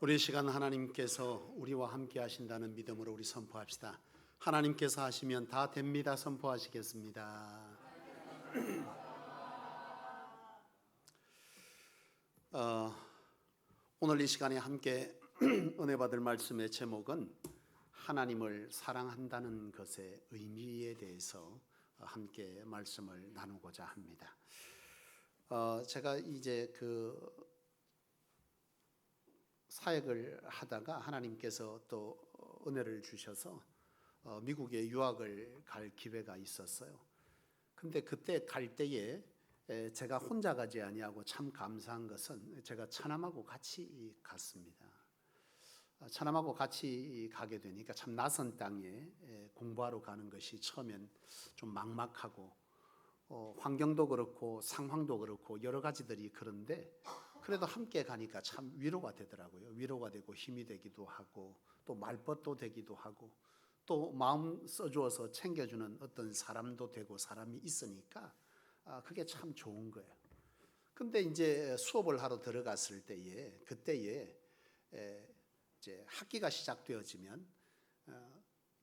우리 시간 하나님께서 우리와 함께 하신다는 믿음으로 우리 선포합시다. 하나님께서 하시면 다 됩니다. 선포하시겠습니다. 오늘 이 시간에 함께 은혜 받을 말씀의 제목은 하나님을 사랑한다는 것의 의미에 대해서 함께 말씀을 나누고자 합니다. 제가 이제 사역을 하다가 하나님께서 또 은혜를 주셔서 미국에 유학을 갈 기회가 있었어요. 근데 그때 갈 때에 제가 혼자 가지 아니하고 참 감사한 것은 제가 차남하고 같이 갔습니다. 차남하고 같이 가게 되니까 참 낯선 땅에 공부하러 가는 것이 처음엔 좀 막막하고 환경도 그렇고 상황도 그렇고 여러 가지들이 그런데 그래도 함께 가니까 참 위로가 되더라고요. 위로가 되고 힘이 되기도 하고 또 말벗도 되기도 하고 또 마음 써주어서 챙겨주는 어떤 사람도 되고 사람이 있으니까 그게 참 좋은 거예요. 근데 이제 수업을 하러 들어갔을 때에 그때에 이제 학기가 시작되어지면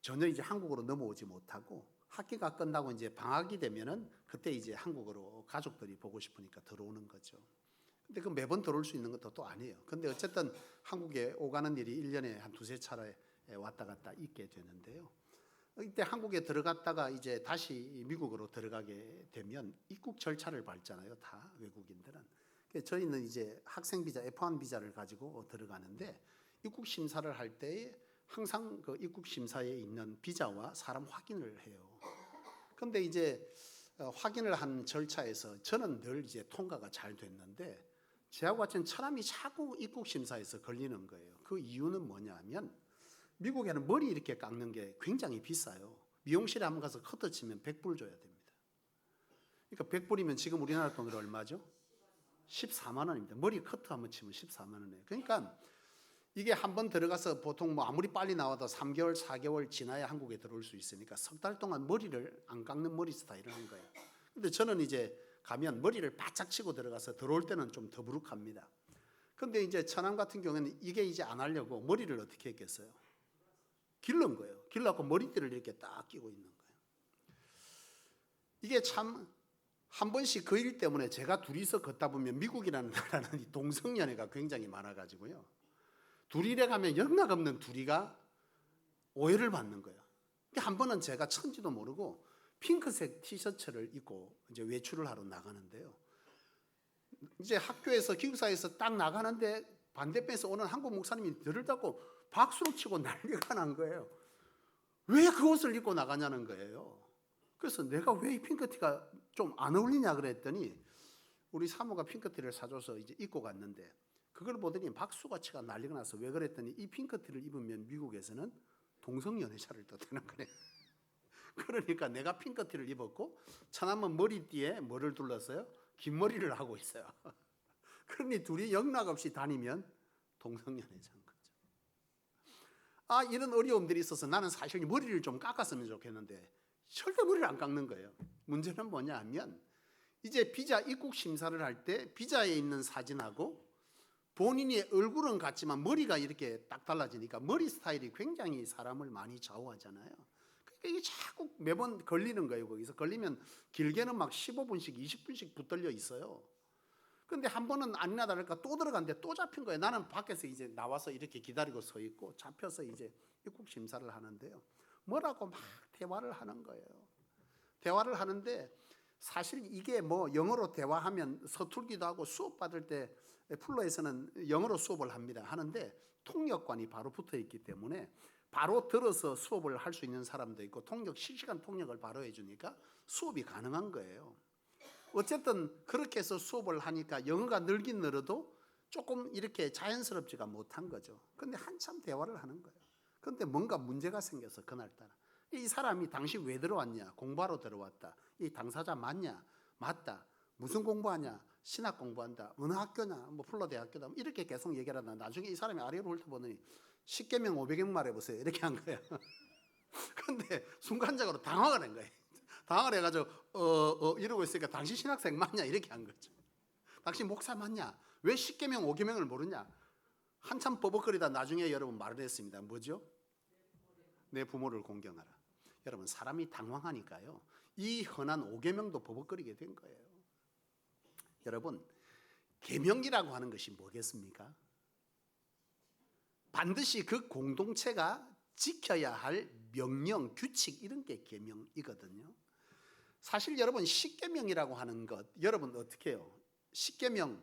전혀 이제 한국으로 넘어오지 못하고 학기가 끝나고 이제 방학이 되면은 그때 이제 한국으로 가족들이 보고 싶으니까 들어오는 거죠. 근데 그 매번 들어올 수 있는 것도 또 아니에요. 근데 어쨌든 한국에 오가는 일이 1년에 한 두세 차례 왔다 갔다 있게 되는데요. 이때 한국에 들어갔다가 이제 다시 미국으로 들어가게 되면 입국 절차를 밟잖아요. 다 외국인들은. 저희는 이제 학생 비자, F1 비자를 가지고 들어가는데 입국 심사를 할 때에 항상 그 입국 심사에 있는 비자와 사람 확인을 해요. 근데 이제 확인을 한 절차에서 저는 늘 이제 통과가 잘 됐는데 저하고 같은 차남이 자꾸 입국 심사에서 걸리는 거예요. 그 이유는 뭐냐면 미국에는 머리 이렇게 깎는 게 굉장히 비싸요. 미용실에 한번 가서 커트 치면 100불 줘야 됩니다. 그러니까 100불이면 지금 우리나라 돈으로 얼마죠? 14만 원입니다. 머리 커트 한번 치면 14만 원이에요. 그러니까 이게 한번 들어가서 보통 뭐 아무리 빨리 나와도 3개월, 4개월 지나야 한국에 들어올 수 있으니까 석 달 동안 머리를 안 깎는 머리 스타일을 한 거예요. 근데 저는 이제 가면 머리를 바짝 치고 들어가서 들어올 때는 좀 더부룩합니다. 근데 이제 처남 같은 경우에는 이게 이제 안 하려고 머리를 어떻게 했겠어요? 길른 거예요. 길러갖고 머리띠를 이렇게 딱 끼고 있는 거예요. 이게 참 한 번씩 그 일 때문에 제가 둘이서 걷다 보면 미국이라는 나라는 이 동성연애가 굉장히 많아가지고요. 둘이래 가면 영락없는 둘이가 오해를 받는 거예요. 한 번은 제가 천지도 모르고 핑크색 티셔츠를 입고 이제 외출을 하러 나가는데요. 이제 학교에서 기숙사에서 딱 나가는데 반대편에서 오는 한국 목사님이 들을 닫고 박수를 치고 난리가 난 거예요. 왜 그 옷을 입고 나가냐는 거예요. 그래서 내가 왜 이 핑크티가 좀 안 어울리냐 그랬더니 우리 사모가 핑크티를 사줘서 이제 입고 갔는데 그걸 보더니 박수가 치가 난리가 나서 왜 그랬더니 이 핑크티를 입으면 미국에서는 동성연애자를 뜻하는 거래요. 그러니까 내가 핑크티를 입었고 차남은 머리띠에 뭐를 둘렀어요? 긴 머리를 하고 있어요. 그러니 둘이 영락없이 다니면 동성연애자인 거죠. 이런 어려움들이 있어서 나는 사실 머리를 좀 깎았으면 좋겠는데 절대 머리를 안 깎는 거예요. 문제는 뭐냐 하면 이제 비자 입국 심사를 할 때 비자에 있는 사진하고 본인의 얼굴은 같지만 머리가 이렇게 딱 달라지니까 머리 스타일이 굉장히 사람을 많이 좌우하잖아요. 그러니까 이게 자꾸 매번 걸리는 거예요. 거기서 걸리면 길게는 막 15분씩 20분씩 붙들려 있어요. 근데 한 번은 아니나 다를까 또 들어갔는데 또 잡힌 거예요. 나는 밖에서 이제 나와서 이렇게 기다리고 서 있고 잡혀서 이제 입국 심사를 하는데요. 뭐라고 막 대화를 하는 거예요. 대화를 하는데 사실 이게 뭐 영어로 대화하면 서툴기도 하고 수업 받을 때 플로에서는 영어로 수업을 합니다. 하는데 통역관이 바로 붙어 있기 때문에 바로 들어서 수업을 할 수 있는 사람도 있고 실시간 통역을 바로 해주니까 수업이 가능한 거예요. 어쨌든 그렇게 해서 수업을 하니까 영어가 늘긴 늘어도 조금 이렇게 자연스럽지가 못한 거죠. 근데 한참 대화를 하는 거예요. 근데 뭔가 문제가 생겨서 그날따라 이 사람이 당신 왜 들어왔냐? 공부하러 들어왔다. 이 당사자 맞냐? 맞다. 무슨 공부하냐? 신학 공부한다. 어느 학교냐? 뭐 플로 대학교다. 이렇게 계속 얘기를 하다 나중에 이 사람이 아래로 훑어보더니 10개명 500명 말해보세요. 이렇게 한 거예요. 근데 순간적으로 당황을 한 거예요. 당황을 해가지고 이러고 있으니까 당신 신학생 맞냐? 이렇게 한 거죠. 당신 목사 맞냐? 왜 10개명 5개명을 모르냐? 한참 버벅거리다 나중에 여러분 말을 했습니다. 뭐죠? 내 부모를 공경하라. 여러분 사람이 당황하니까요. 이 흔한 5계명도 버벅거리게 된 거예요. 여러분 계명이라고 하는 것이 뭐겠습니까? 반드시 그 공동체가 지켜야 할 명령, 규칙 이런 게 계명이거든요. 사실 여러분 10계명이라고 하는 것 여러분 어떻게 해요? 10계명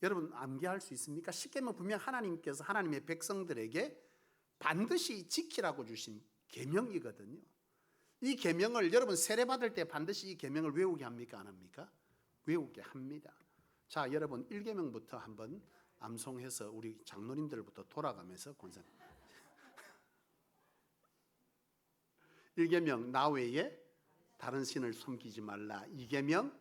여러분 암기할 수 있습니까? 10계명 분명 하나님께서 하나님의 백성들에게 반드시 지키라고 주신 계명이거든요. 이 계명을 여러분 세례 받을 때 반드시 이 계명을 외우게 합니까? 안 합니까? 외우게 합니다. 자, 여러분 1계명부터 한번 암송해서 우리 장로님들부터 돌아가면서 권사 1계명 나 외에 다른 신을 섬기지 말라. 2계명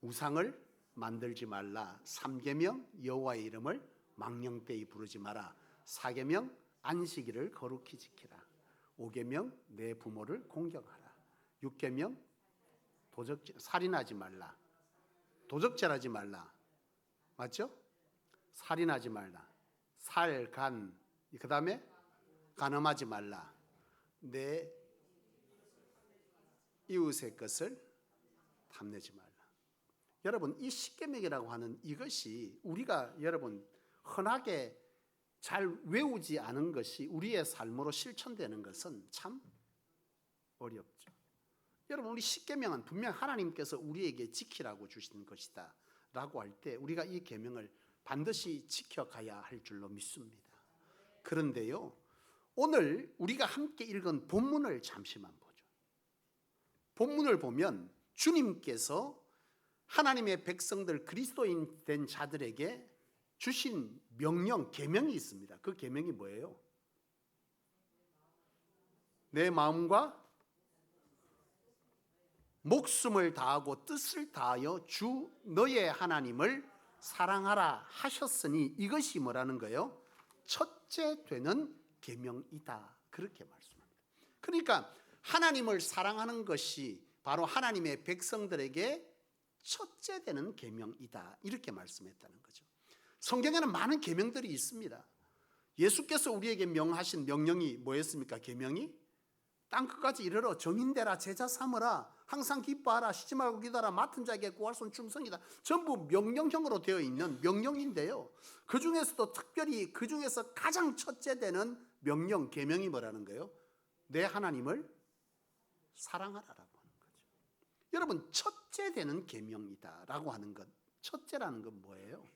우상을 만들지 말라. 3계명 여호와의 이름을 망령되이 부르지 마라. 4계명 안식일을 거룩히 지키라. 5계명 내 부모를 공경하라. 6계명 살인하지 말라. 도적질하지 말라. 맞죠? 살인하지 말라. 그 다음에 간음하지 말라. 내 이웃의 것을 탐내지 말라. 여러분 이 10계명이라고 하는 이것이 우리가 여러분 흔하게 잘 외우지 않은 것이 우리의 삶으로 실천되는 것은 참 어렵죠. 여러분 우리 10계명은 분명 하나님께서 우리에게 지키라고 주신 것이다 라고 할 때 우리가 이 계명을 반드시 지켜가야 할 줄로 믿습니다. 그런데요 오늘 우리가 함께 읽은 본문을 잠시만 보죠. 본문을 보면 주님께서 하나님의 백성들 그리스도인 된 자들에게 주신 명령, 계명이 있습니다. 그 계명이 뭐예요? 내 마음과 목숨을 다하고 뜻을 다하여 주 너의 하나님을 사랑하라 하셨으니 이것이 뭐라는 거예요? 첫째 되는 계명이다. 그렇게 말씀합니다. 그러니까 하나님을 사랑하는 것이 바로 하나님의 백성들에게 첫째 되는 계명이다. 이렇게 말씀했다는 거죠. 성경에는 많은 계명들이 있습니다. 예수께서 우리에게 명하신 명령이 뭐였습니까? 계명이 땅끝까지 이르러 정인되라 제자 삼으라 항상 기뻐하라 쉬지 말고 기도하라 맡은 자에게 구할 손 충성이다. 전부 명령형으로 되어 있는 명령인데요. 그 중에서도 특별히 그 중에서 가장 첫째 되는 명령 계명이 뭐라는 거예요? 내 하나님을 사랑하라라고 하는 거죠. 여러분 첫째 되는 계명이다라고 하는 것 첫째라는 건 뭐예요?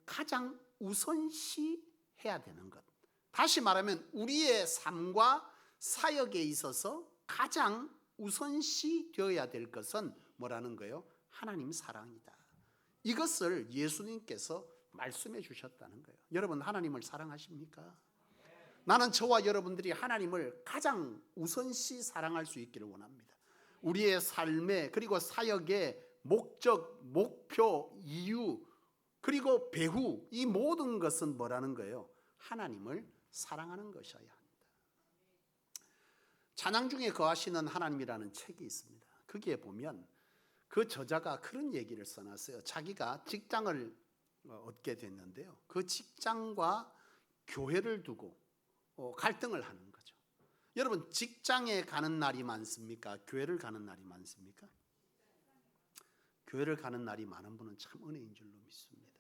가장 우선시해야 되는 것. 다시 말하면 우리의 삶과 사역에 있어서 가장 우선시 되어야 될 것은 뭐라는 거예요? 하나님 사랑이다. 이것을 예수님께서 말씀해 주셨다는 거예요. 여러분 하나님을 사랑하십니까? 나는 저와 여러분들이 하나님을 가장 우선시 사랑할 수 있기를 원합니다. 우리의 삶에 그리고 사역의 목적, 목표, 이유 그리고 배후 이 모든 것은 뭐라는 거예요? 하나님을 사랑하는 것이어야 합니다. 찬양 중에 거하시는 하나님이라는 책이 있습니다. 거기에 보면 그 저자가 그런 얘기를 써놨어요. 자기가 직장을 얻게 됐는데요. 그 직장과 교회를 두고 갈등을 하는 거죠. 여러분 직장에 가는 날이 많습니까? 교회를 가는 날이 많습니까? 교회를 가는 날이 많은 분은 참 은혜인 줄로 믿습니다.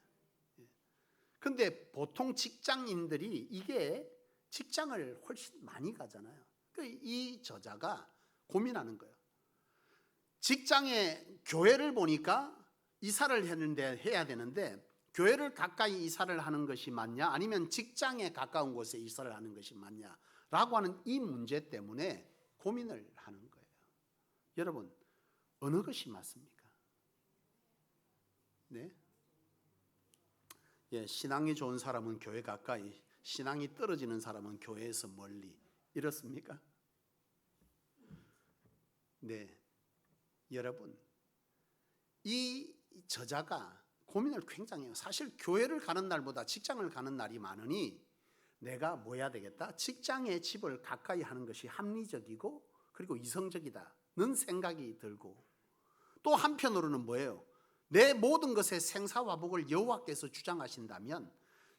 그런데 보통 직장인들이 이게 직장을 훨씬 많이 가잖아요. 이 저자가 고민하는 거예요. 직장에 교회를 보니까 이사를 해야 되는데 교회를 가까이 이사를 하는 것이 맞냐 아니면 직장에 가까운 곳에 이사를 하는 것이 맞냐라고 하는 이 문제 때문에 고민을 하는 거예요. 여러분 어느 것이 맞습니까? 네? 예, 신앙이 좋은 사람은 교회 가까이, 신앙이 떨어지는 사람은 교회에서 멀리. 이렇습니까? 네, 여러분 이 저자가 고민을 굉장히 해요. 사실 교회를 가는 날보다 직장을 가는 날이 많으니 내가 뭐 해야 되겠다? 직장에 집을 가까이 하는 것이 합리적이고 그리고 이성적이다는 생각이 들고 또 한편으로는 뭐예요? 내 모든 것의 생사화복을 여호와께서 주장하신다면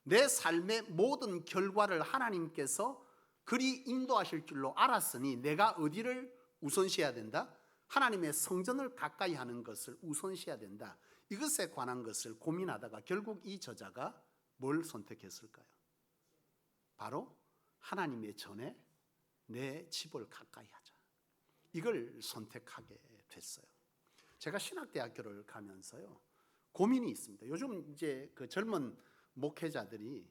내 삶의 모든 결과를 하나님께서 그리 인도하실 줄로 알았으니 내가 어디를 우선시해야 된다? 하나님의 성전을 가까이 하는 것을 우선시해야 된다. 이것에 관한 것을 고민하다가 결국 이 저자가 뭘 선택했을까요? 바로 하나님의 전에 내 집을 가까이 하자. 이걸 선택하게 됐어요. 제가 신학대학교를 가면서요, 고민이 있습니다. 요즘 이제 그 젊은 목회자들이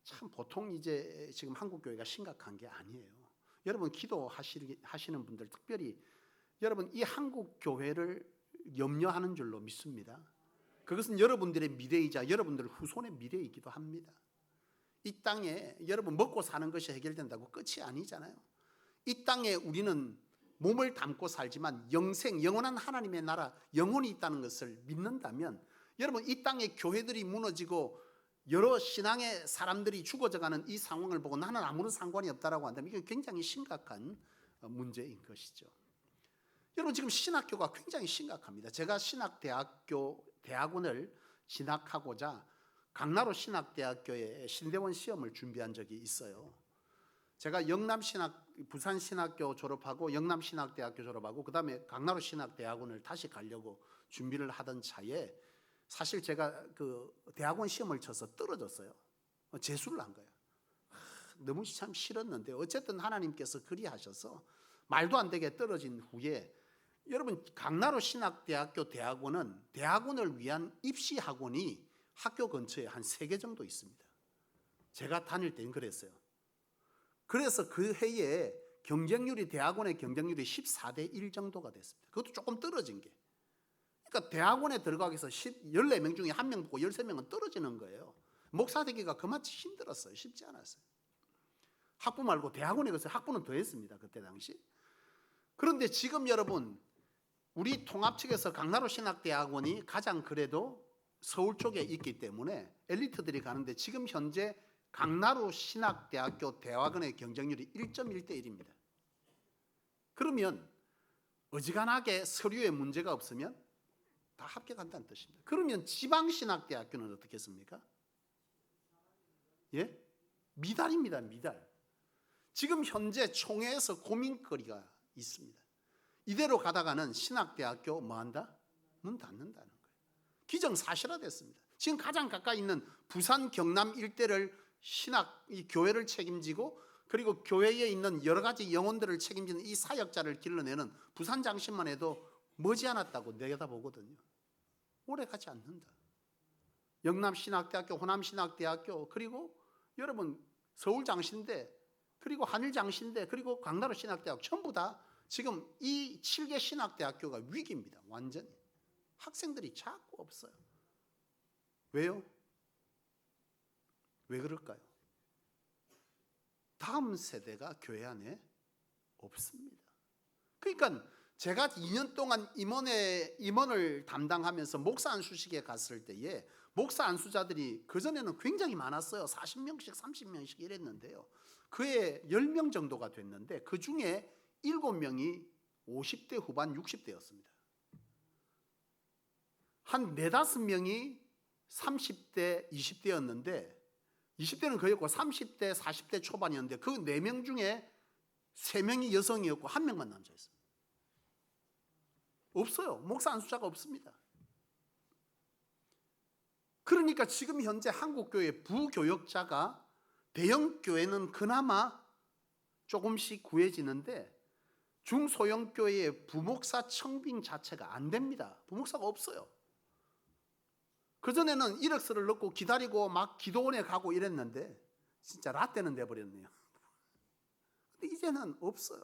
참 보통 이제 지금 한국 교회가 심각한 게 아니에요. 여러분 기도하시는 분들 특별히 여러분 이 한국 교회를 염려하는 줄로 믿습니다. 그것은 여러분들의 미래이자 여러분들 후손의 미래이기도 합니다. 이 땅에 여러분 먹고 사는 것이 해결된다고 끝이 아니잖아요. 이 땅에 우리는 몸을 담고 살지만 영원한 하나님의 나라, 영혼이 있다는 것을 믿는다면 여러분 이 땅에 교회들이 무너지고 여러 신앙의 사람들이 죽어져가는 이 상황을 보고 나는 아무런 상관이 없다라고 한다면 이게 굉장히 심각한 문제인 것이죠. 여러분 지금 신학교가 굉장히 심각합니다. 제가 대학원을 진학하고자 강나로 신학대학교에 신대원 시험을 준비한 적이 있어요. 제가 부산 신학교 졸업하고 영남 신학대학교 졸업하고 그 다음에 강나로 신학대학원을 다시 가려고 준비를 하던 차에 사실 제가 그 대학원 시험을 쳐서 떨어졌어요. 재수를 한 거예요. 너무 참 싫었는데 어쨌든 하나님께서 그리하셔서 말도 안 되게 떨어진 후에 여러분 강나로 신학대학교 대학원은 대학원을 위한 입시 학원이 학교 근처에 한 3개 정도 있습니다. 제가 다닐 때는 그랬어요. 그래서 그 해에 대학원의 경쟁률이 14대 1 정도가 됐습니다. 그것도 조금 떨어진 게. 그러니까 대학원에 들어가기 위해서 14명 중에 1명 붙고 13명은 떨어지는 거예요. 목사 되기가 그만치 힘들었어요. 쉽지 않았어요. 학부 말고 대학원에 가서 학부는 더 했습니다. 그때 당시. 그런데 지금 여러분 우리 통합 측에서 강나로 신학대학원이 가장 그래도 서울 쪽에 있기 때문에 엘리트들이 가는데 지금 현재 강나로 신학대학교 대학원의 경쟁률이 1.1대 1입니다. 그러면 어지간하게 서류에 문제가 없으면 다 합격한다는 뜻입니다. 그러면 지방신학대학교는 어떻겠습니까? 예? 미달입니다. 미달. 지금 현재 총회에서 고민거리가 있습니다. 이대로 가다가는 신학대학교 뭐한다? 문 닫는다는 거예요. 기정사실화됐습니다. 지금 가장 가까이 있는 부산 경남 일대를 이 교회를 책임지고 그리고 교회에 있는 여러 가지 영혼들을 책임지는 이 사역자를 길러내는 부산 장신만 해도 머지않았다고 내다보거든요. 오래 가지 않는다. 영남신학대학교, 호남신학대학교, 그리고 여러분 서울장신대, 그리고 한일장신대, 그리고 강나로 신학대학교 전부 다 지금 이 7개 신학대학교가 위기입니다. 완전히. 학생들이 자꾸 없어요. 왜요? 왜 그럴까요? 다음 세대가 교회 안에 없습니다. 그러니까 제가 2년 동안 임원을 담당하면서 목사 안수식에 갔을 때에 목사 안수자들이 그전에는 굉장히 많았어요. 40명씩 30명씩 이랬는데요. 그에 10명 정도가 됐는데 그 중에 7명이 50대 후반 60대였습니다. 한 4, 5명이 30대 20대였는데 20대는 거의 없고 30대 40대 초반이었는데 그 4명 중에 3명이 여성이었고 1명만 남자였어요. 없어요. 목사 안수자가 없습니다. 그러니까 지금 현재 한국교회 부교역자가 대형 교회는 그나마 조금씩 구해지는데 중소형 교회의 부목사 청빙 자체가 안 됩니다. 부목사가 없어요. 그전에는 이력서를 넣고 기다리고 막 기도원에 가고 이랬는데 진짜 라떼는 돼버렸네요. 근데 이제는 없어요.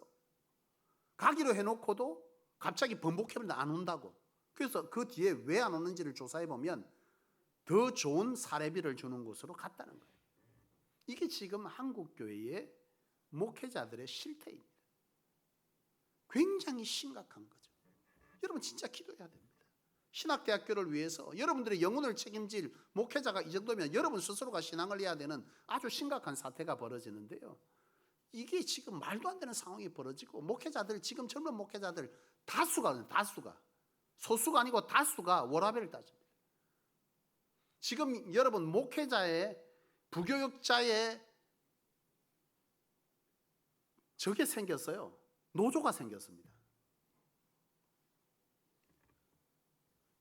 가기로 해놓고도 갑자기 번복해버리는데 안 온다고. 그래서 그 뒤에 왜 안 오는지를 조사해보면 더 좋은 사례비를 주는 곳으로 갔다는 거예요. 이게 지금 한국교회의 목회자들의 실태입니다. 굉장히 심각한 거죠. 여러분 진짜 기도해야 됩니다. 신학대학교를 위해서 여러분들의 영혼을 책임질 목회자가 이 정도면 여러분 스스로가 신앙을 해야 되는 아주 심각한 사태가 벌어지는데요. 이게 지금 말도 안 되는 상황이 벌어지고 목회자들, 지금 젊은 목회자들 다수가 소수가 아니고 다수가 워라밸을 따집니다. 지금 여러분 목회자의 부교육자의 저게 생겼어요. 노조가 생겼습니다.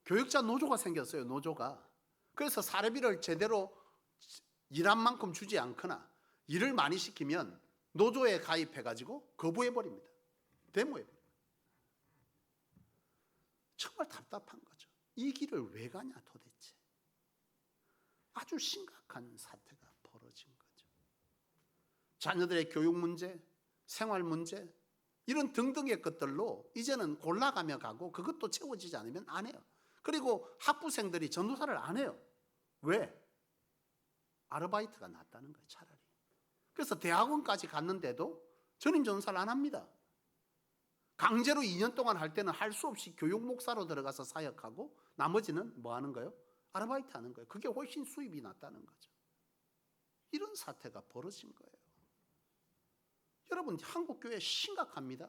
교육자 노조가 생겼어요. 노조가. 그래서 사례비를 제대로 일한 만큼 주지 않거나 일을 많이 시키면 노조에 가입해가지고 거부해버립니다. 데모해버립니다. 정말 답답한 거죠. 이 길을 왜 가냐 도대체. 아주 심각한 사태가 벌어진 거죠. 자녀들의 교육 문제, 생활 문제 이런 등등의 것들로 이제는 골라가며 가고 그것도 채워지지 않으면 안 해요. 그리고 학부생들이 전도사를 안 해요. 왜? 아르바이트가 낫다는 거예요. 차라리. 그래서 대학원까지 갔는데도 전임 전도사를 안 합니다. 강제로 2년 동안 할 때는 할 수 없이 교육 목사로 들어가서 사역하고 나머지는 뭐 하는 거예요? 아르바이트 하는 거예요. 그게 훨씬 수입이 낫다는 거죠. 이런 사태가 벌어진 거예요. 여러분, 한국교회 심각합니다.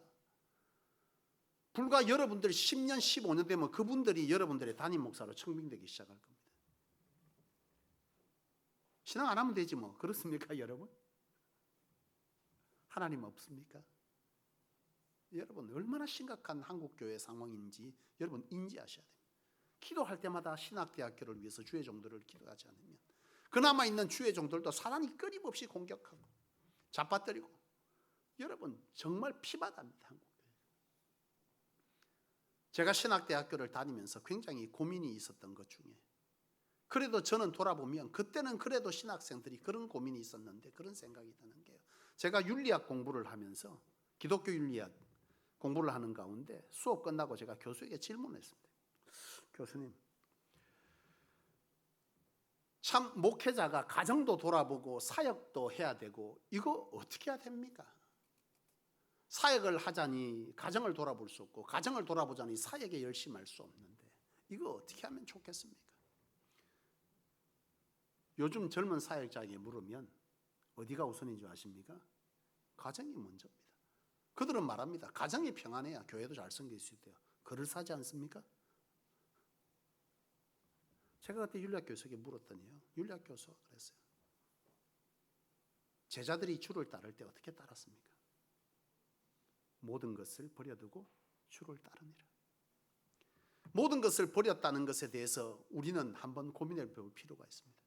불과 여러분들이 10년, 15년 되면 그분들이 여러분들의 담임 목사로 청빙되기 시작할 겁니다. 신앙 안 하면 되지 뭐. 그렇습니까, 여러분? 하나님 없습니까? 여러분, 얼마나 심각한 한국교회 상황인지 여러분 인지하셔야 됩니다. 기도할 때마다 신학대학교를 위해서 주의 종들을 기도하지 않으면 그나마 있는 주의 종들도 사단이 끊임없이 공격하고 잡아뜨리고 여러분 정말 피바다입니다. 한국교회. 제가 신학대학교를 다니면서 굉장히 고민이 있었던 것 중에 그래도 저는 돌아보면 그때는 그래도 신학생들이 그런 고민이 있었는데 그런 생각이 드는 게요. 제가 윤리학 공부를 하면서 기독교 윤리학 공부를 하는 가운데 수업 끝나고 제가 교수에게 질문했습니다. 교수님, 참 목회자가 가정도 돌아보고 사역도 해야 되고 이거 어떻게 해야 됩니까? 사역을 하자니 가정을 돌아볼 수 없고 가정을 돌아보자니 사역에 열심히 할 수 없는데 이거 어떻게 하면 좋겠습니까? 요즘 젊은 사역자에게 물으면 어디가 우선인 줄 아십니까? 가정이 먼저입니다. 그들은 말합니다. 가정이 평안해야 교회도 잘 섬길 수 있대요. 그럴싸하지 않습니까? 제가 그때 윤리학 교수에게 물었더니요. 윤리학 교수가 그랬어요. 제자들이 주를 따를 때 어떻게 따랐습니까? 모든 것을 버려두고 주를 따르니라. 모든 것을 버렸다는 것에 대해서 우리는 한번 고민해 볼 필요가 있습니다.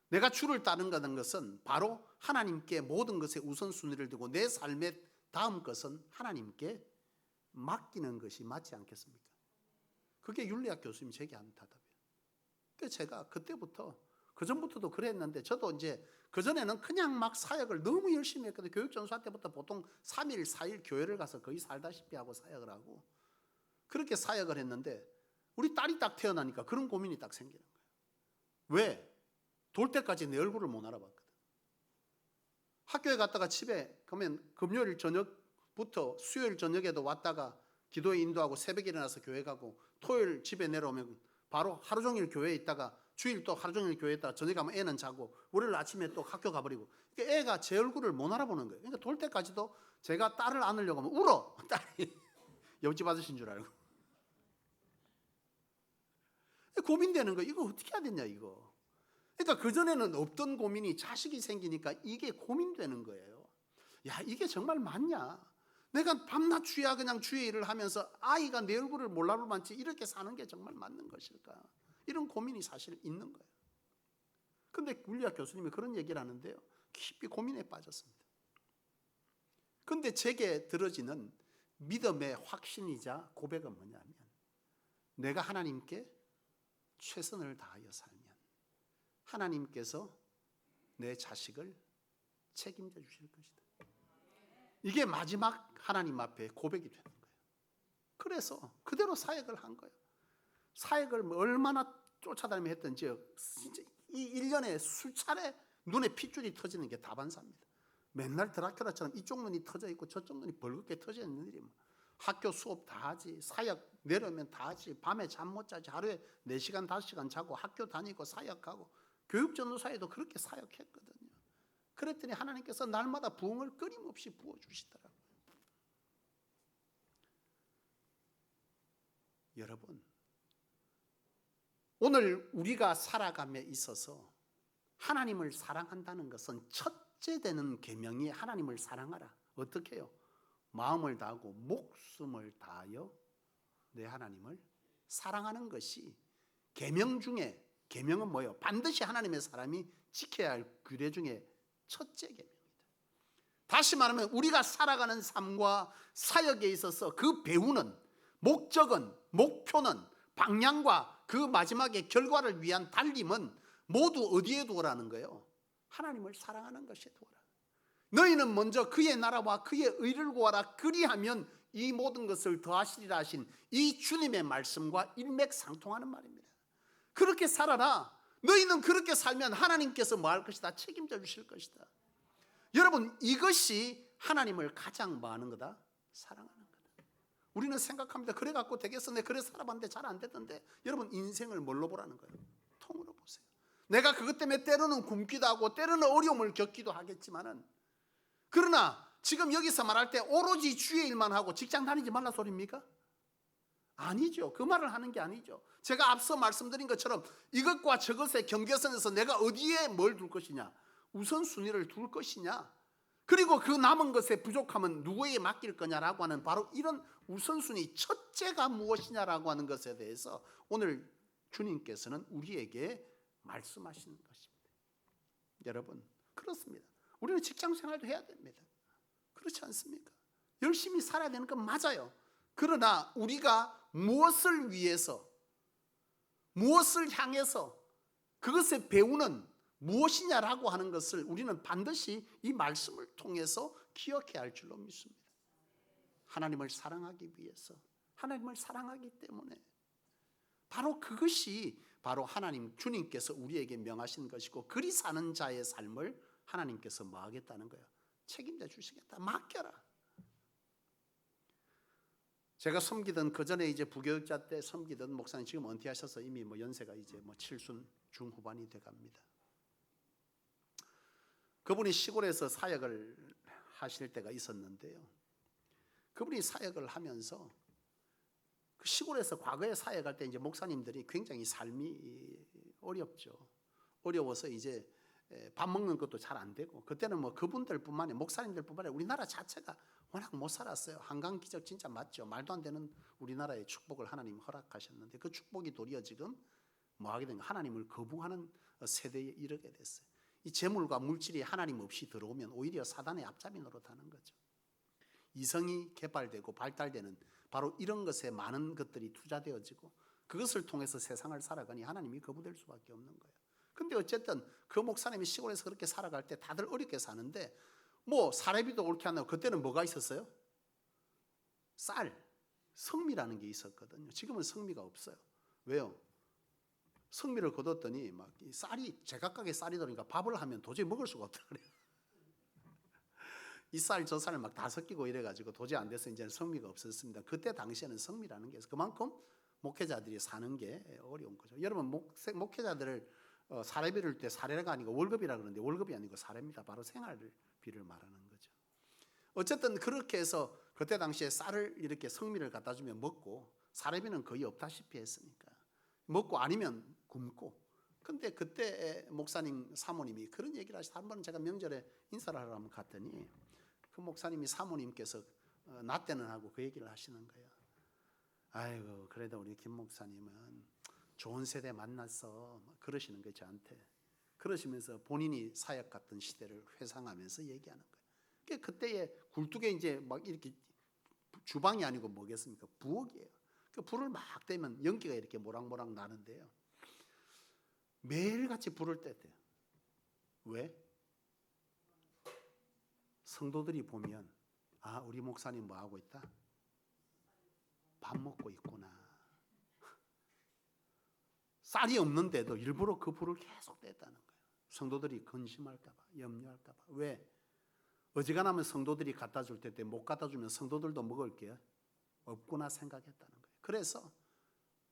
내가 주를 따른다는 것은 바로 하나님께 모든 것에 우선순위를 두고 내 삶의 다음 것은 하나님께 맡기는 것이 맞지 않겠습니까? 그게 윤리학 교수님 제게 하는 대답이에요. 그래서 제가 그때부터 그전부터도 그랬는데 저도 이제 그전에는 그냥 막 사역을 너무 열심히 했거든요. 교육전수할 때부터 보통 3일, 4일 교회를 가서 거의 살다시피 하고 사역을 하고 그렇게 사역을 했는데 우리 딸이 딱 태어나니까 그런 고민이 딱 생기는 거예요. 왜? 돌 때까지 내 얼굴을 못 알아봤거든. 학교에 갔다가 집에 가면 금요일 저녁부터 수요일 저녁에도 왔다가 기도에 인도하고 새벽에 일어나서 교회 가고 토요일 집에 내려오면 바로 하루 종일 교회에 있다가 주일 또 하루 종일 교회에 있다가 저녁에 가면 애는 자고 월요일 아침에 또 학교 가버리고 그러니까 애가 제 얼굴을 못 알아보는 거예요. 그러니까 돌 때까지도 제가 딸을 안으려고 하면 울어. 딸이 옆집 아저씨인 줄 알고. 고민되는 거예요. 이거 어떻게 해야 되냐 이거. 그러니까 그전에는 없던 고민이 자식이 생기니까 이게 고민되는 거예요. 야, 이게 정말 맞냐? 내가 밤낮 주야 그냥 주의 일을 하면서 아이가 내 얼굴을 몰라볼 만치 이렇게 사는 게 정말 맞는 것일까? 이런 고민이 사실 있는 거예요. 그런데 윤리학 교수님이 그런 얘기를 하는데요. 깊이 고민에 빠졌습니다. 그런데 제게 들어지는 믿음의 확신이자 고백은 뭐냐면 내가 하나님께 최선을 다하여 살면 하나님께서 내 자식을 책임져 주실 것이다. 이게 마지막 하나님 앞에 고백이 되는 거예요. 그래서 그대로 사역을 한 거예요. 사역을 얼마나 쫓아다니며 했던지 진짜 이 1년에 수차례 눈에 핏줄이 터지는 게 다반사입니다. 맨날 드라큘라처럼 이쪽 눈이 터져 있고 저쪽 눈이 벌겋게 터져 있는 일이 뭐. 학교 수업 다 하지, 사역 내려오면 다 하지, 밤에 잠 못 자지, 하루에 4시간 5시간 자고 학교 다니고 사역하고 교육전도사에도 그렇게 사역했거든요. 그랬더니 하나님께서 날마다 부흥을 끊임없이 부어주시더라고요. 여러분, 오늘 우리가 살아감에 있어서 하나님을 사랑한다는 것은 첫째 되는 계명이 하나님을 사랑하라. 어떻게 해요? 마음을 다하고 목숨을 다하여 내 하나님을 사랑하는 것이 계명 중에, 계명은 뭐예요? 반드시 하나님의 사람이 지켜야 할 규례 중에 첫째 계명입니다. 다시 말하면 우리가 살아가는 삶과 사역에 있어서 그 배우는 목적은, 목표는, 방향과 그 마지막에 결과를 위한 달림은 모두 어디에 두어라는 거예요? 하나님을 사랑하는 것에 두어라. 너희는 먼저 그의 나라와 그의 의를 구하라. 그리하면 이 모든 것을 더하시리라 하신 이 주님의 말씀과 일맥상통하는 말입니다. 그렇게 살아라. 너희는 그렇게 살면 하나님께서 뭐 할 것이다? 책임져 주실 것이다. 여러분, 이것이 하나님을 가장 뭐 하는 거다? 사랑하는 거다. 우리는 생각합니다. 그래 갖고 되겠어. 내 그래 살아봤는데 잘 안 되던데. 여러분, 인생을 뭘로 보라는 거예요? 통으로 보세요. 내가 그것 때문에 때로는 굶기도 하고 때로는 어려움을 겪기도 하겠지만은, 그러나 지금 여기서 말할 때 오로지 주의 일만 하고 직장 다니지 말라 소리입니까? 아니죠. 그 말을 하는 게 아니죠. 제가 앞서 말씀드린 것처럼 이것과 저것의 경계선에서 내가 어디에 뭘 둘 것이냐, 우선순위를 둘 것이냐, 그리고 그 남은 것에 부족함은 누구에게 맡길 거냐라고 하는 바로 이런 우선순위, 첫째가 무엇이냐라고 하는 것에 대해서 오늘 주님께서는 우리에게 말씀하시는 것입니다. 여러분, 그렇습니다. 우리는 직장 생활도 해야 됩니다. 그렇지 않습니까? 열심히 살아야 되는 건 맞아요. 그러나 우리가 무엇을 위해서, 무엇을 향해서 그것을 배우는 무엇이냐라고 하는 것을 우리는 반드시 이 말씀을 통해서 기억해야 할 줄로 믿습니다. 하나님을 사랑하기 위해서, 하나님을 사랑하기 때문에 바로 그것이 바로 하나님 주님께서 우리에게 명하신 것이고, 그리 사는 자의 삶을 하나님께서 뭐 하겠다는 거예요? 책임져 주시겠다. 맡겨라. 제가 섬기던 그 전에 이제 부교육자 때 섬기던 목사님 지금 은퇴하셔서 이미 뭐 연세가 이제 뭐 70 중후반이 돼 갑니다. 그분이 시골에서 사역을 하실 때가 있었는데요. 그분이 사역을 하면서 그 시골에서 과거에 사역할 때 이제 목사님들이 굉장히 삶이 어렵죠. 어려워서 이제 밥 먹는 것도 잘 안 되고, 그때는 뭐 그분들뿐만 아니라 목사님들뿐만 아니라 우리나라 자체가 워낙 못 살았어요. 한강 기적 진짜 맞죠. 말도 안 되는 우리나라의 축복을 하나님 허락하셨는데 그 축복이 도리어 지금 뭐 하게 된 하나님을 거부하는 세대에 이르게 됐어요. 이 재물과 물질이 하나님 없이 들어오면 오히려 사단의 앞잡이 노릇하는 거죠. 이성이 개발되고 발달되는 바로 이런 것에 많은 것들이 투자되어지고 그것을 통해서 세상을 살아가니 하나님이 거부될 수밖에 없는 거예요. 근데 어쨌든 그 목사님이 시골에서 그렇게 살아갈 때 다들 어렵게 사는데 뭐 사례비도 옳게 안 나고, 그때는 뭐가 있었어요? 쌀, 성미라는 게 있었거든요. 지금은 성미가 없어요. 왜요? 성미를 거뒀더니 막 이 쌀이 제각각의 쌀이 들으니까 밥을 하면 도저히 먹을 수가 없다 그래요. 이 쌀 저 쌀 막 다 섞이고 이래가지고 도저히 안 돼서 이제는 성미가 없었습니다. 그때 당시에는 성미라는 게 있어서 그만큼 목회자들이 사는 게 어려운 거죠. 여러분, 목회자들을 사례비를 때 사례가 아니고 월급이라 그러는데 월급이 아니고 사례입니다. 바로 생활비를 말하는 거죠. 어쨌든 그렇게 해서 그때 당시에 쌀을 이렇게 성미를 갖다 주면 먹고, 사례비는 거의 없다시피 했으니까 먹고 아니면 굶고. 근데 그때 목사님 사모님이 그런 얘기를 하시다. 한 번은 제가 명절에 인사를 하러 한번 갔더니 그 목사님이 사모님께서 나 때는 하고 그 얘기를 하시는 거예요. 아이고, 그래도 우리 김 목사님은 좋은 세대 만났어, 그러시는 거예요. 저한테 그러시면서 본인이 사역 갔던 시대를 회상하면서 얘기하는 거예요. 그때의 굴뚝에 이제 막 이렇게 주방이 아니고 뭐겠습니까? 부엌이에요. 그 불을 막 떼면 연기가 이렇게 모락모락 나는데요. 매일같이 불을 뗐대요. 왜? 성도들이 보면 아, 우리 목사님 뭐 하고 있다? 밥 먹고 있구나. 쌀이 없는데도 일부러 그 불을 계속 뗐다는 거예요. 성도들이 근심할까 봐, 염려할까 봐. 왜? 어지간하면 성도들이 갖다 줄 때 못 갖다 주면 성도들도 먹을 게 없구나 생각했다는 거예요. 그래서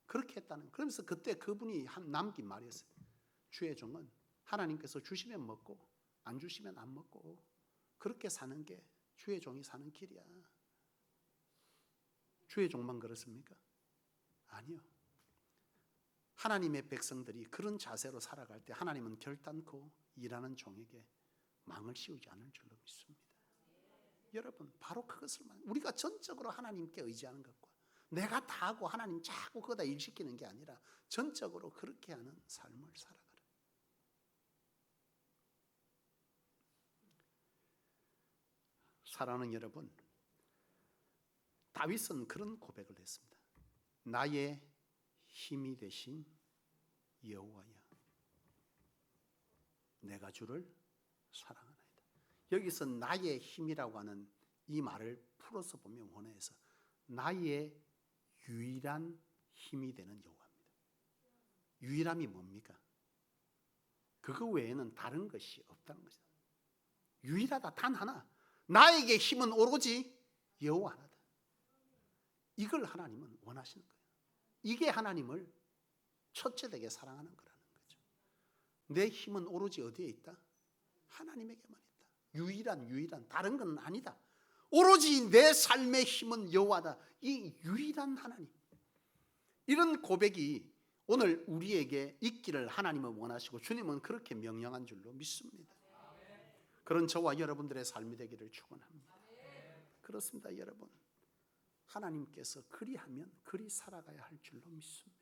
그렇게 했다는 거예요. 그러면서 그때 그분이 남긴 말이었어요. 주의 종은 하나님께서 주시면 먹고 안 주시면 안 먹고 그렇게 사는 게 주의 종이 사는 길이야. 주의 종만 그렇습니까? 아니요. 하나님의 백성들이 그런 자세로 살아갈 때 하나님은 결단코 일하는 종에게 망을 씌우지 않을 줄로 믿습니다. 여러분, 바로 그것을 우리가 전적으로 하나님께 의지하는 것과 내가 다 하고 하나님 자꾸 그거다 일시키는 게 아니라 전적으로 그렇게 하는 삶을 살아가라. 사랑하는 여러분, 다윗은 그런 고백을 했습니다. 나의 힘이 되신 여호와여, 내가 주를 사랑하나이다. 여기서 나의 힘이라고 하는 이 말을 풀어서 보면 원어에서 나의 유일한 힘이 되는 여호와입니다. 유일함이 뭡니까? 그거 외에는 다른 것이 없다는 것이다. 유일하다, 단 하나. 나에게 힘은 오로지 여호와 하나다. 이걸 하나님은 원하시는 거예요. 이게 하나님을 첫째되게 사랑하는 거라는 거죠. 내 힘은 오로지 어디에 있다? 하나님에게만 있다. 유일한 다른 건 아니다. 오로지 내 삶의 힘은 여호와다. 이 유일한 하나님. 이런 고백이 오늘 우리에게 있기를 하나님은 원하시고 주님은 그렇게 명령한 줄로 믿습니다. 그런 저와 여러분들의 삶이 되기를 축원합니다. 그렇습니다, 여러분. 하나님께서 그리하면 그리 살아가야 할 줄로 믿습니다.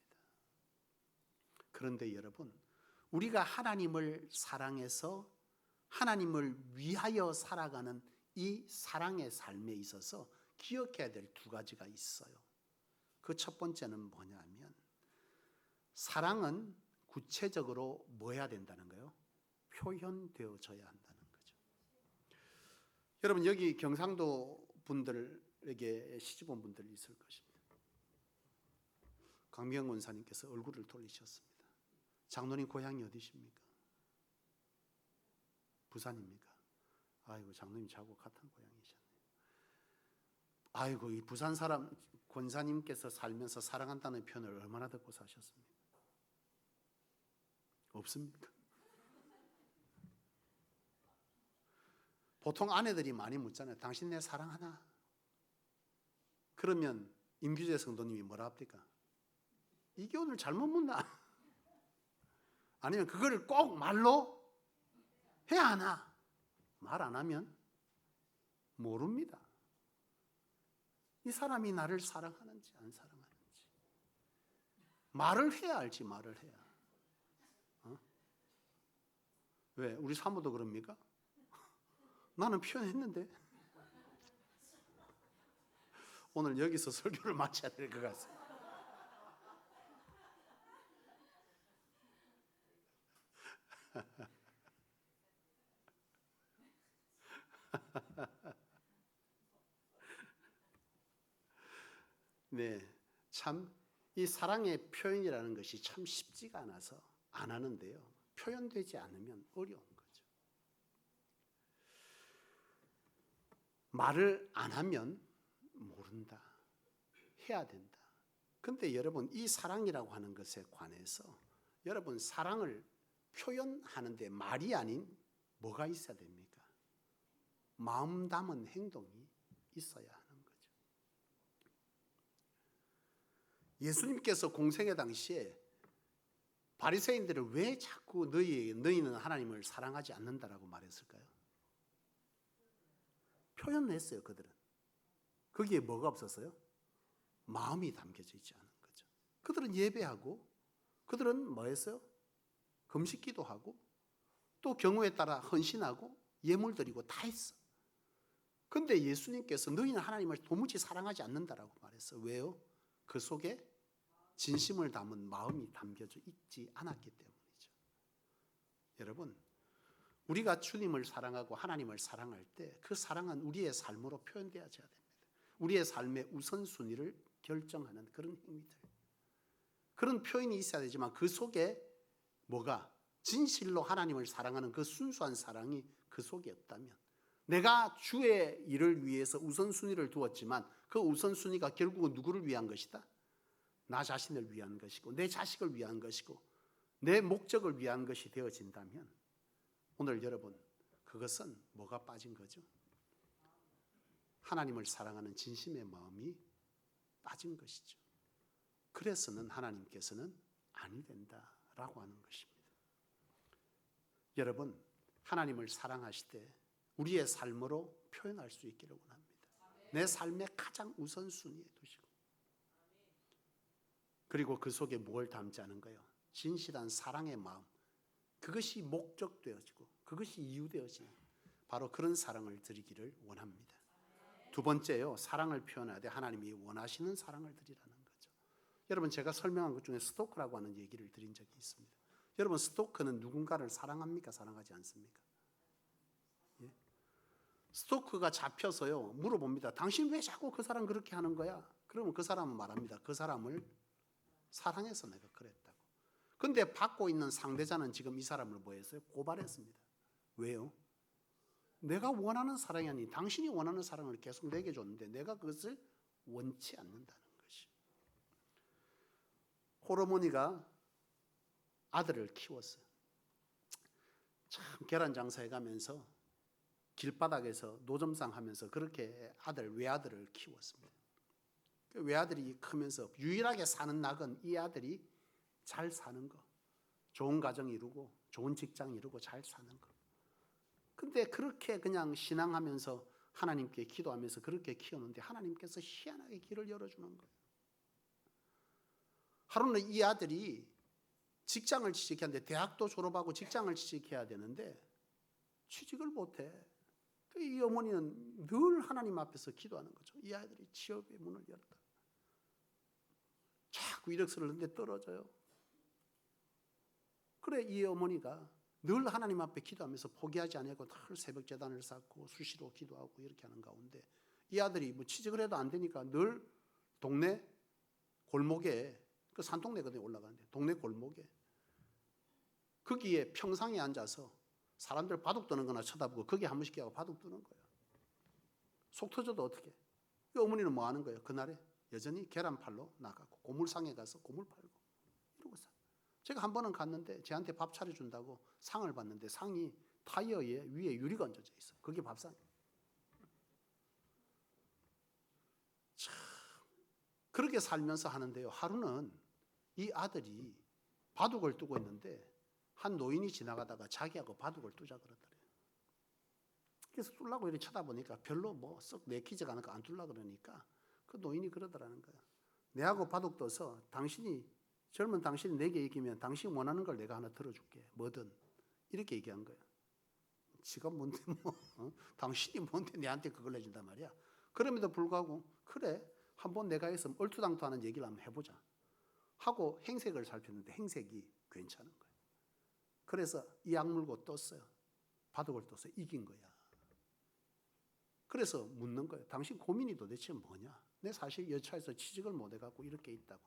그런데 여러분, 우리가 하나님을 사랑해서 하나님을 위하여 살아가는 이 사랑의 삶에 있어서 기억해야 될 두 가지가 있어요. 그 첫 번째는 뭐냐면 사랑은 구체적으로 뭐 해야 된다는 거예요? 표현되어져야 한다는 거죠. 여러분, 여기 경상도 분들에게 시집온 분들이 있을 것입니다. 강미영 원사님께서 얼굴을 돌리셨습니다. 장로님 고향이 어디십니까? 부산입니까? 아이고, 장로님 저하고 같은 고향이셨네요. 아이고, 이 부산 사람 권사님께서 살면서 사랑한다는 표현을 얼마나 듣고 사셨습니까? 없습니까? 보통 아내들이 많이 묻잖아요. 당신 내 사랑하나? 그러면 임규재 성도님이 뭐라 합니까? 이게 오늘 잘못 묻나? 아니면 그거를 꼭 말로 해야 하나? 말 안 하면 모릅니다. 이 사람이 나를 사랑하는지 안 사랑하는지. 말을 해야 알지, 말을 해야. 왜? 우리 사모도 그럽니까? 나는 표현했는데. 오늘 여기서 설교를 마쳐야 될 것 같습니다. 네, 참 이 사랑의 표현이라는 것이 참 쉽지가 않아서 안 하는데요. 표현되지 않으면 어려운 거죠. 말을 안 하면 모른다. 해야 된다. 근데 여러분, 이 사랑이라고 하는 것에 관해서 여러분, 사랑을 표현하는데 말이 아닌 뭐가 있어야 됩니까? 마음 담은 행동이 있어야 하는 거죠. 예수님께서 공생애 당시에 바리새인들을 왜 자꾸 너희는 하나님을 사랑하지 않는다라고 말했을까요? 표현했어요, 그들은. 거기에 뭐가 없었어요? 마음이 담겨져 있지 않은 거죠. 그들은 예배하고, 그들은 뭐 했어요? 금식 기도하고, 또 경우에 따라 헌신하고, 예물 드리고 다 했어. 근데 예수님께서 너희는 하나님을 도무지 사랑하지 않는다라고 말했어. 왜요? 그 속에 진심을 담은 마음이 담겨져 있지 않았기 때문이죠. 여러분, 우리가 주님을 사랑하고 하나님을 사랑할 때 그 사랑은 우리의 삶으로 표현되어야 됩니다. 우리의 삶의 우선순위를 결정하는 그런 행위들, 그런 표현이 있어야 되지만 그 속에 뭐가 진실로 하나님을 사랑하는 그 순수한 사랑이 그 속에 없다면, 내가 주의 일을 위해서 우선순위를 두었지만 그 우선순위가 결국은 누구를 위한 것이다? 나 자신을 위한 것이고 내 자식을 위한 것이고 내 목적을 위한 것이 되어진다면 오늘 여러분, 그것은 뭐가 빠진 거죠? 하나님을 사랑하는 진심의 마음이 빠진 것이죠. 그래서는 하나님께서는 아니 된다라고 하는 것입니다. 여러분, 하나님을 사랑하실 때 우리의 삶으로 표현할 수 있기를 원합니다. 내 삶의 가장 우선순위에 두시고, 그리고 그 속에 뭘 담자는 거예요? 진실한 사랑의 마음, 그것이 목적되어지고 그것이 이유되어지는 바로 그런 사랑을 드리기를 원합니다. 두 번째요, 사랑을 표현할 때 하나님이 원하시는 사랑을 드리라는 거죠. 여러분, 제가 설명한 것 중에 스토크라고 하는 얘기를 드린 적이 있습니다. 여러분, 스토크는 누군가를 사랑합니까? 사랑하지 않습니까? 예? 스토크가 잡혀서요 물어봅니다. 당신 왜 자꾸 그 사람 그렇게 하는 거야? 그러면 그 사람은 말합니다. 그 사람을 사랑해서 내가 그랬다고. 근데 받고 있는 상대자는 지금 이 사람을 뭐 했어요? 고발했습니다. 왜요? 내가 원하는 사랑이 아닌 당신이 원하는 사랑을 계속 내게 줬는데 내가 그것을 원치 않는다는 것이. 홀어머니가 아들을 키웠어요. 참 계란 장사해 가면서 길바닥에서 노점상 하면서 그렇게 외아들을 키웠습니다. 그 외아들이 크면서 유일하게 사는 낙은 이 아들이 잘 사는 거, 좋은 가정 이루고 좋은 직장 이루고 잘 사는 거. 근데 그렇게 그냥 신앙하면서 하나님께 기도하면서 그렇게 키웠는데 하나님께서 희한하게 길을 열어주는 거예요. 하루는 이 아들이 직장을 취직해야 하는데, 대학도 졸업하고 직장을 취직해야 되는데 취직을 못해. 이 어머니는 늘 하나님 앞에서 기도하는 거죠. 이 아이들이 취업의 문을 열었다. 자꾸 이력서를 넣는데 떨어져요. 그래, 이 어머니가 늘 하나님 앞에 기도하면서 포기하지 않고 늘 새벽 제단을 쌓고 수시로 기도하고 이렇게 하는 가운데 이 아들이 뭐 취직을 해도 안 되니까 늘 동네 골목에, 그 산동네거든요, 올라가는데 동네 골목에 거기에 평상에 앉아서 사람들 바둑 두는 거나 쳐다보고 거기에 한 번씩 하고 바둑 두는 거예요. 속 터져도 어떻게. 이 어머니는 뭐 하는 거예요? 그날에 여전히 계란 팔러 나가고 고물상에 가서 고물 팔고 이러고 있어요. 제가 한 번은 갔는데 저한테 밥 차려준다고 상을 받는데 상이 타이어에 위에 유리가 얹어져 있어요. 그게 밥상이에요. 참, 그렇게 살면서 하는데요, 하루는 이 아들이 바둑을 두고 있는데 한 노인이 지나가다가 자기하고 바둑을 두자 그러더래요. 그래서 뚫라고 이렇게 쳐다보니까 별로 뭐 썩 내키지가 않으니까 안 뚫라 그러니까 그 노인이 그러더라는 거야. 내하고 바둑 둬서 젊은 당신이 내게 이기면 당신이 원하는 걸 내가 하나 들어줄게. 뭐든. 이렇게 얘기한 거야. 지가 뭔데 당신이 뭔데 내한테 그걸 해준단 말이야. 그럼에도 불구하고 그래, 한번 내가 해서 얼토당토하는 얘기를 한번 해보자 하고 행색을 살폈는데 행색이 괜찮은 거야. 그래서 이 악물고 떴어요. 바둑을 떠서 이긴 거야. 그래서 묻는 거예요. 당신 고민이 도대체 뭐냐? 내 사실 여차에서 취직을 못 해갖고 이렇게 있다고.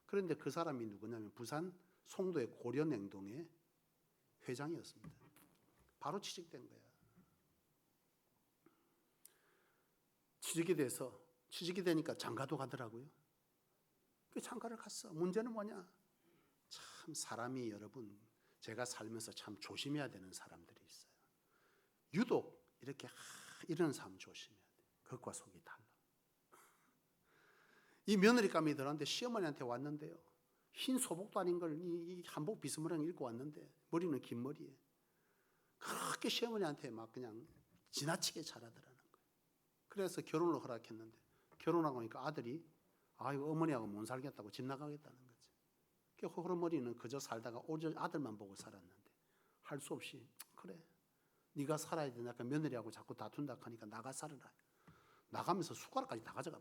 그런데 그 사람이 누구냐면 부산 송도의 고려냉동의 회장이었습니다. 바로 취직된 거야. 취직이 되니까 장가도 가더라고요. 그 장가를 갔어. 문제는 뭐냐? 참 사람이, 여러분, 제가 살면서 참 조심해야 되는 사람들이 있어요. 유독 이렇게 이런 사람 조심해야 돼. 겉과 속이 달라. 이 며느리감이 들었는데 시어머니한테 왔는데요, 흰 소복도 아닌 걸 이 한복 비스무리하게 입고 왔는데 머리는 긴 머리에 그렇게 시어머니한테 막 그냥 지나치게 잘하더라는 거예요. 그래서 결혼을 허락했는데 결혼하고 나니까 아들이 이거 어머니하고 못 살겠다고 집 나가겠다는 거지. 그 호러머리는 그저 살다가 오직 아들만 보고 살았는데 할 수 없이 그래, 네가 살아야 되니까 며느리하고 자꾸 다툰다 하니까 나가 살아라. 나가면서 숟가락까지 다 가져가.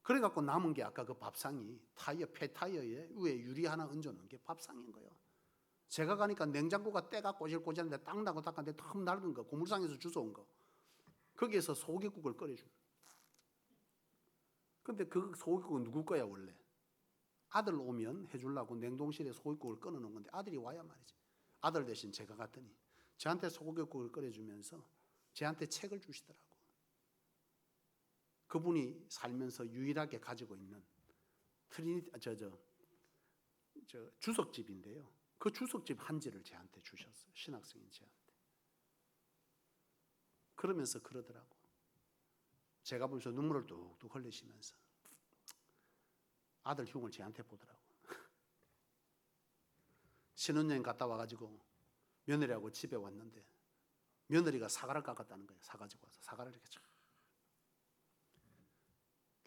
그래갖고 남은 게 아까 그 밥상이 폐타이어에 위에 유리 하나 얹어놓은 게 밥상인 거예요. 제가 가니까 냉장고가 때가 꼬질꼬질한데 딱 나고 닦았는데 턱 낡은 거, 고물상에서 주워온 거, 거기에서 소고기국을 끓여주는. 근데 그 소고기국은 누구 거야 원래? 아들 오면 해주려고 냉동실에 소고기국을 끊어놓은 건데 아들이 와야 말이지. 아들 대신 제가 갔더니 저한테 소고기국을 끓여주면서 저한테 책을 주시더라고. 그분이 살면서 유일하게 가지고 있는 주석집인데요. 그 주석집 한 지를 저한테 주셨어요. 신학생인 저한테. 그러면서 그러더라고. 제가 보면서 눈물을 뚝뚝 흘리시면서 아들 흉을 저한테 보더라고. 신혼여행 갔다 와가지고 며느리하고 집에 왔는데 며느리가 사과를 깎았다는 거예요. 사 가지고 와서 사과를 이렇게 쫙.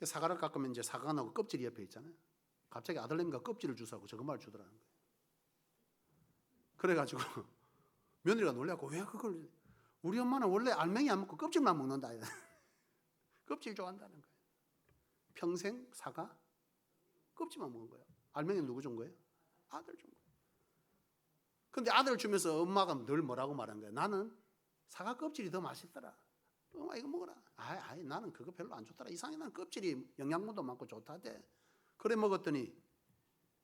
사과를 깎으면 이제 사과가 나고 껍질이 옆에 있잖아요. 갑자기 아들내미가 껍질을 주사고 저것만 주더라는 거예요. 그래가지고 며느리가 놀라고 왜 그걸, 우리 엄마는 원래 알맹이 안 먹고 껍질만 먹는다. 껍질 좋아한다는 거예요. 평생 사과 껍질만 먹은 거예요. 알맹이는 누구 준 거예요? 아들 준 거예요. 근데 아들 주면서 엄마가 늘 뭐라고 말한 거예요? 나는 사과 껍질이 더 맛있더라. 엄마 이거 먹어라. 아이 나는 그거 별로 안 좋더라. 이상해. 나는 껍질이 영양분도 많고 좋다대. 그래 먹었더니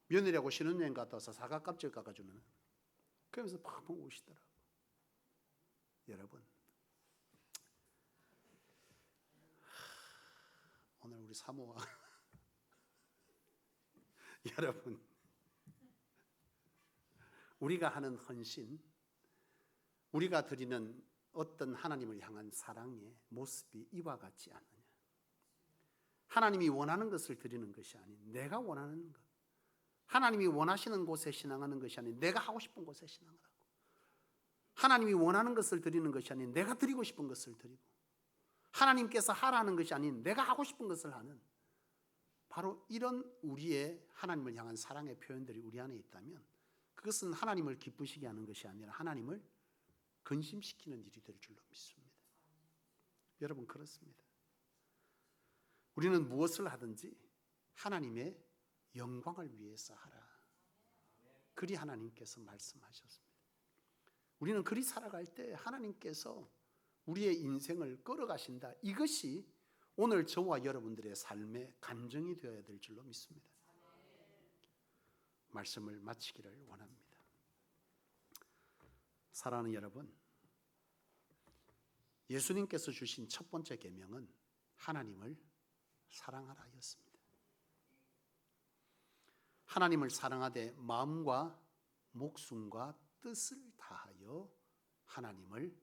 며느리하고 신혼여행 갔다 와서 사과 껍질 깎아주는, 그러면서 팍팍 우시더라고. 여러분, 오늘 우리 사모와 여러분, 우리가 하는 헌신, 우리가 드리는 어떤 하나님을 향한 사랑의 모습이 이와 같지 않느냐. 하나님이 원하는 것을 드리는 것이 아닌 내가 원하는 것, 하나님이 원하시는 곳에 신앙하는 것이 아닌 내가 하고 싶은 곳에 신앙을 하고, 하나님이 원하는 것을 드리는 것이 아닌 내가 드리고 싶은 것을 드리고, 하나님께서 하라는 것이 아닌 내가 하고 싶은 것을 하는, 바로 이런 우리의 하나님을 향한 사랑의 표현들이 우리 안에 있다면 그것은 하나님을 기쁘시게 하는 것이 아니라 하나님을 근심시키는 일이 될 줄로 믿습니다. 여러분, 그렇습니다. 우리는 무엇을 하든지 하나님의 영광을 위해서 하라. 그리 하나님께서 말씀하셨습니다. 우리는 그리 살아갈 때 하나님께서 우리의 인생을 끌어가신다. 이것이 오늘 저와 여러분들의 삶의 간증이 되어야 될 줄로 믿습니다. 말씀을 마치기를 원합니다. 사랑하는 여러분, 예수님께서 주신 첫 번째 계명은 하나님을 사랑하라였습니다. 하나님을 사랑하되 마음과 목숨과 뜻을 다하여 하나님을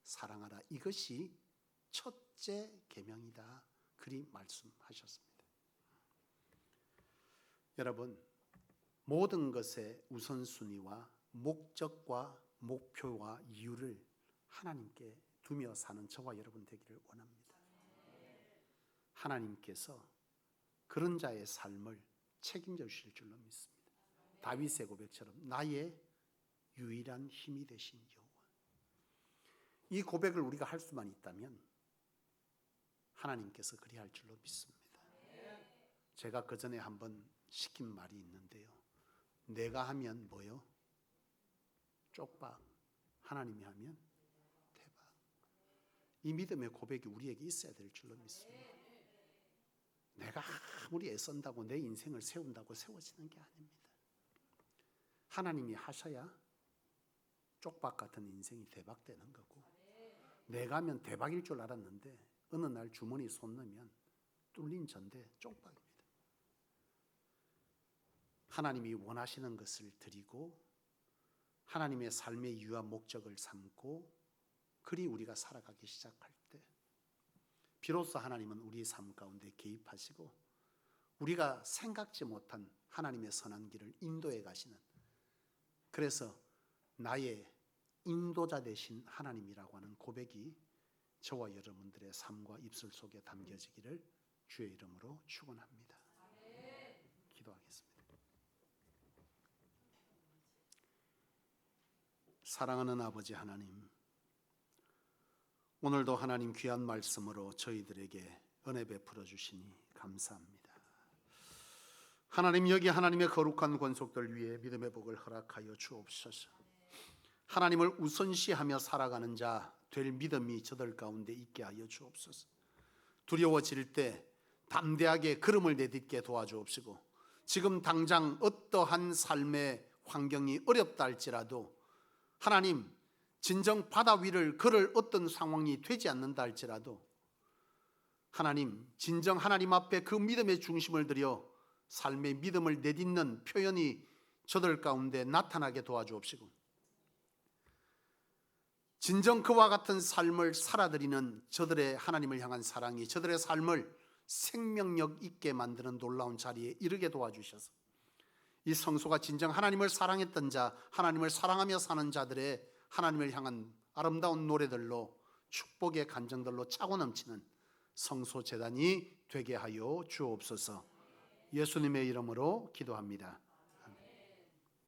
사랑하라. 이것이 첫째 계명이다. 그리 말씀하셨습니다. 여러분, 모든 것의 우선순위와 목적과 목표와 이유를 하나님께 두며 사는 저와 여러분 되기를 원합니다. 하나님께서 그런 자의 삶을 책임져 주실 줄로 믿습니다. 다윗의 고백처럼 나의 유일한 힘이 되신 여호와. 이 고백을 우리가 할 수만 있다면 하나님께서 그리할 줄로 믿습니다. 제가 그 전에 한번 시킨 말이 있는데요. 내가 하면 뭐요? 쪽박. 하나님이 하면 대박. 이 믿음의 고백이 우리에게 있어야 될 줄로 믿습니다. 내가 아무리 애쓴다고 내 인생을 세운다고 세워지는 게 아닙니다. 하나님이 하셔야 쪽박 같은 인생이 대박되는 거고, 내가 하면 대박일 줄 알았는데 어느 날 주머니 손 넣으면 뚫린 전대 쪽박입니다. 하나님이 원하시는 것을 드리고 하나님의 삶의 이유와 목적을 삼고 그리 우리가 살아가기 시작할 때 비로소 하나님은 우리의 삶 가운데 개입하시고 우리가 생각지 못한 하나님의 선한 길을 인도해 가시는, 그래서 나의 인도자 되신 하나님이라고 하는 고백이 저와 여러분들의 삶과 입술 속에 담겨지기를 주의 이름으로 축원합니다. 기도하겠습니다. 사랑하는 아버지 하나님, 오늘도 하나님 귀한 말씀으로 저희들에게 은혜 베풀어 주시니 감사합니다. 하나님, 여기 하나님의 거룩한 권속들 위에 믿음의 복을 허락하여 주옵소서. 하나님을 우선시하며 살아가는 자 될 믿음이 저들 가운데 있게 하여 주옵소서. 두려워질 때 담대하게 걸음을 내딛게 도와주옵시고, 지금 당장 어떠한 삶의 환경이 어렵다 할지라도 하나님, 진정 바다 위를 걸을 어떤 상황이 되지 않는다 할지라도 하나님, 진정 하나님 앞에 그 믿음의 중심을 들여 삶의 믿음을 내딛는 표현이 저들 가운데 나타나게 도와주옵시고, 진정 그와 같은 삶을 살아드리는 저들의 하나님을 향한 사랑이 저들의 삶을 생명력 있게 만드는 놀라운 자리에 이르게 도와주셔서 이 성소가 진정 하나님을 사랑했던 자, 하나님을 사랑하며 사는 자들의 하나님을 향한 아름다운 노래들로 축복의 간정들로 차고 넘치는 성소 제단이 되게 하여 주옵소서. 예수님의 이름으로 기도합니다.